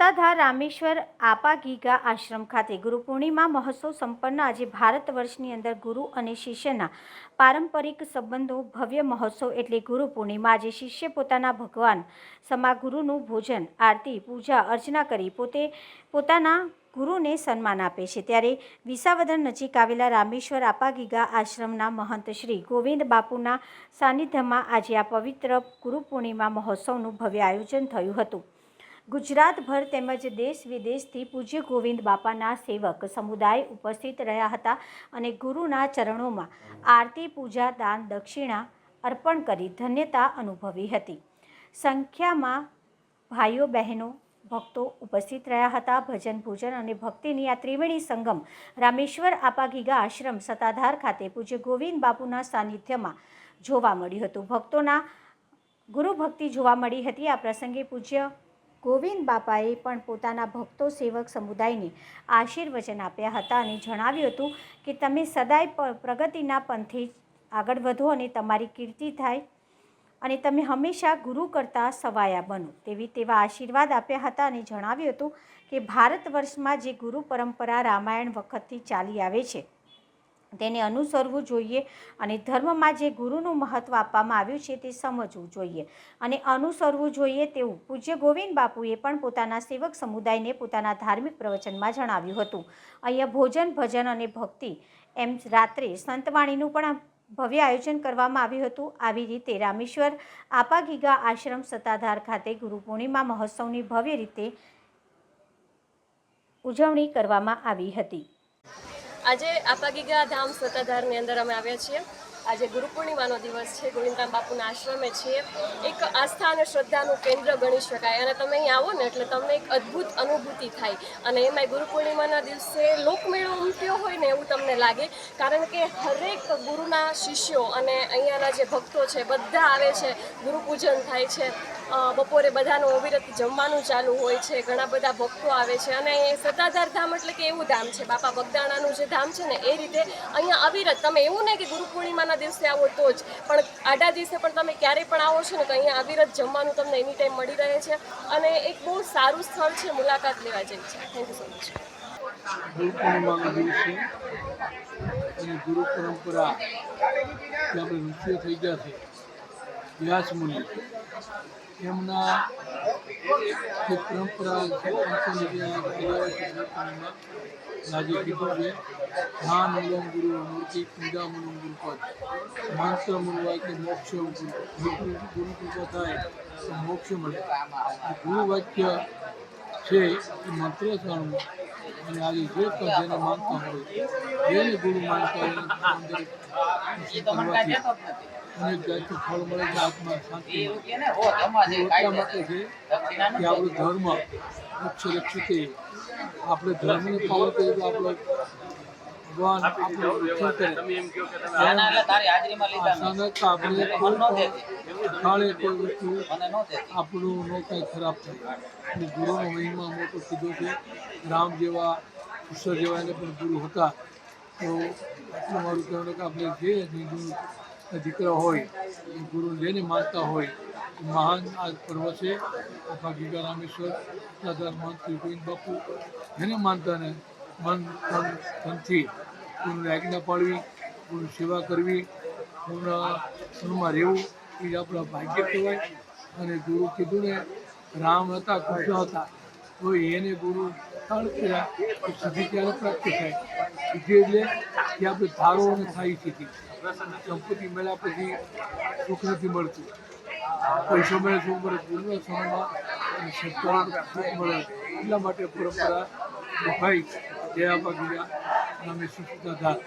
સત્તાધાર રામેશ્વર આપા giga આશ્રમ ખાતે ગુરુ પૂર્ણિમા મહોત્સવ સંપન્ન। આજે ભારત વર્ષની અંદર ગુરુ અને શિષ્યના પારંપરિક સંબંધો ભવ્ય મહોત્સવ એટલે ગુરુ પૂર્ણિમા। આજે શિષ્ય પોતાના ભગવાન સમા ગુરુનું ભોજન, આરતી, પૂજા અર્ચના કરી પોતાના ગુરુને સન્માન આપે છે। ત્યારે વિસાવદર નજીક આવેલા રામેશ્વર આપા ગીગા આશ્રમના મહંત શ્રી ગોવિંદ બાપુના સાનિધ્યમાં આજે આ પવિત્ર ગુરુ પૂર્ણિમા મહોત્સવનું ભવ્ય આયોજન થયું હતું। ગુજરાતભર તેમજ દેશ વિદેશથી પૂજ્ય ગોવિંદ બાપાના સેવક સમુદાય ઉપસ્થિત રહ્યા હતા અને ગુરુના ચરણોમાં આરતી, પૂજા, દાન, દક્ષિણા અર્પણ કરી ધન્યતા અનુભવી હતી। સંખ્યામાં ભાઈઓ બહેનો ભક્તો ઉપસ્થિત રહ્યા હતા। ભજન, પૂજન અને ભક્તિની આ ત્રિવેણી સંગમ રામેશ્વર આપા ગીગા આશ્રમ સત્તાધાર ખાતે પૂજ્ય ગોવિંદ બાપુના સાનિધ્યમાં જોવા મળ્યું હતું। ભક્તોના ગુરુ ભક્તિ જોવા મળી હતી। આ પ્રસંગે પૂજ્ય ગોવિંદ બાપાએ પણ પોતાના ભક્તો સેવક સમુદાયને આશીર્વચન આપ્યા હતા અને જણાવ્યું હતું કે તમે સદાય પ્રગતિના પંથે આગળ વધો અને તમારી કીર્તિ થાય અને તમે હંમેશા ગુરુ કરતાં સવાયા બનો તેવા આશીર્વાદ આપ્યા હતા અને જણાવ્યું હતું કે ભારત વર્ષમાં જે ગુરુ પરંપરા રામાયણ વખતથી ચાલી આવે છે તેને અનુસરવું જોઈએ અને ધર્મમાં જે ગુરુનું મહત્ત્વ આપવામાં આવ્યું છે તે સમજવું જોઈએ અને અનુસરવું જોઈએ તેવું પૂજ્ય ગોવિંદ બાપુએ પણ પોતાના સેવક સમુદાયને પોતાના ધાર્મિક પ્રવચનમાં જણાવ્યું હતું। અહીંયા ભોજન, ભજન અને ભક્તિ એમ રાત્રે સંતવાણીનું પણ ભવ્ય આયોજન કરવામાં આવ્યું હતું। આવી રીતે રામેશ્વર આપા ગીગા આશ્રમ સત્તાધાર ખાતે ગુરુ પૂર્ણિમા મહોત્સવની ભવ્ય રીતે ઉજવણી કરવામાં આવી હતી। આજે આપા ગીગા ધામ સત્તાધારની અંદર અમે આવ્યા છીએ। આજે ગુરુ પૂર્ણિમાનો દિવસ છે। ગોવિંદરામ બાપુના આશ્રમે છીએ। એક આસ્થા અને શ્રદ્ધાનું કેન્દ્ર ગણી શકાય અને તમે અહીં આવો ને એટલે તમને એક અદ્ભુત અનુભૂતિ થાય અને એમાંય ગુરુ પૂર્ણિમાના દિવસે લોકમેળો ઉમટ્યો હોય ને એવું તમને લાગે, કારણ કે હરેક ગુરુના શિષ્યો અને અહીંયાના જે ભક્તો છે બધા આવે છે, ગુરુ પૂજન થાય છે। બપોરે બધાનું અવિરત જમવાનું ચાલુ હોય છે, ઘણા બધા ભક્તો આવે છે અને સત્તાધાર ધામ એટલે કે એવું ધામ છે, બાપા બગદાણાનું જે ધામ છે ને એ રીતે અહીંયા અવિરત તમે એવું નહીં કે ગુરુ પૂર્ણિમાના દિવસે આવો તો જ, પણ આડા દિવસે પણ તમે ક્યારેય પણ આવો છો ને તો અહીંયા અવિરત જમવાનું તમને એની ટાઈમ મળી રહે છે અને એક બહુ સારું સ્થળ છે, મુલાકાત લેવા જેવી છે। Thank you so much. ગુરુ પૂર્ણિમાનો દિવસ છે અને ગુરુ પરંપરા જે આપણે ઋષિઓ થઈ ગયા છે, વ્યાસ મુનિ એમના જે પરંપરા આજે કીધું છે ધ્યાન મૂલમ ગુરુ મૂર્તિ પૂજા મૂલમ ગુરુપદ, મંત્ર મૂળવાય કે મોક્ષ ગુરુ કૃપા થાય તો મોક્ષ મળે। ગુરુ વાક્ય છે એ મંત્ર જાણવું અને આજે જે પણ જેને માનતા હોય જેને ગુરુ માનતા હોય કરવાથી અનેક જાતનું ફળ મળે છે, આત્મા શાંતિ મળે। એટલા માટે છે કે આપણો ધર્મ લક્ષ્ય રક્ષિતે, આપણે ધર્મને પાલન કરીએ તો આપણો ભગવાન આપણું રક્ષણ કરે। અચાનક આપણે કાળે કોઈ વસ્તુ આપણું ન કાંઈ ખરાબ થાય અને ગુરુનો મહિમા મોટો કીધો છે। રામ જેવા, ઈશ્વર જેવા એને પણ ગુરુ હતા। તો એટલું મારું કહેવાનું કે આપણે જે હિન્દુ દીકરા હોય એ ગુરુ જેને માનતા હોય મહાન આ પર્વ છે। આપા ગીગા રામેશ્વર સત્તાધાર મહંત શ્રી ગોવિંદ બાપુ જેને માનતા ને મન તન ધનથી ગુરુની આજ્ઞા પાળવી, ગુરુની સેવા કરવી, ગુરુના સન્માનમાં રહેવું એ આપણા ભાગ્ય કહેવાય। અને ગુરુ કીધું ને રામ હતા, કૃષ્ણ હતા તો એને ગુરુ સ્થળ કર્યા તો સિદ્ધિ ત્યારે પ્રાપ્ત થાય। સિદ્ધિ એટલે કે આપણે ધારો અને થાય સિદ્ધિ। સંપત્તિ મળ્યા પછી સુખ નથી મળતું, પૈસો મળે સુખ મળે, ગુરુના સમયમાં અને સંસ્કારોનું સુખ મળે। એટલા માટે પરંપરા નિભાઈ જય આપા ગીગા રામેશ્વર સત્તાધાર।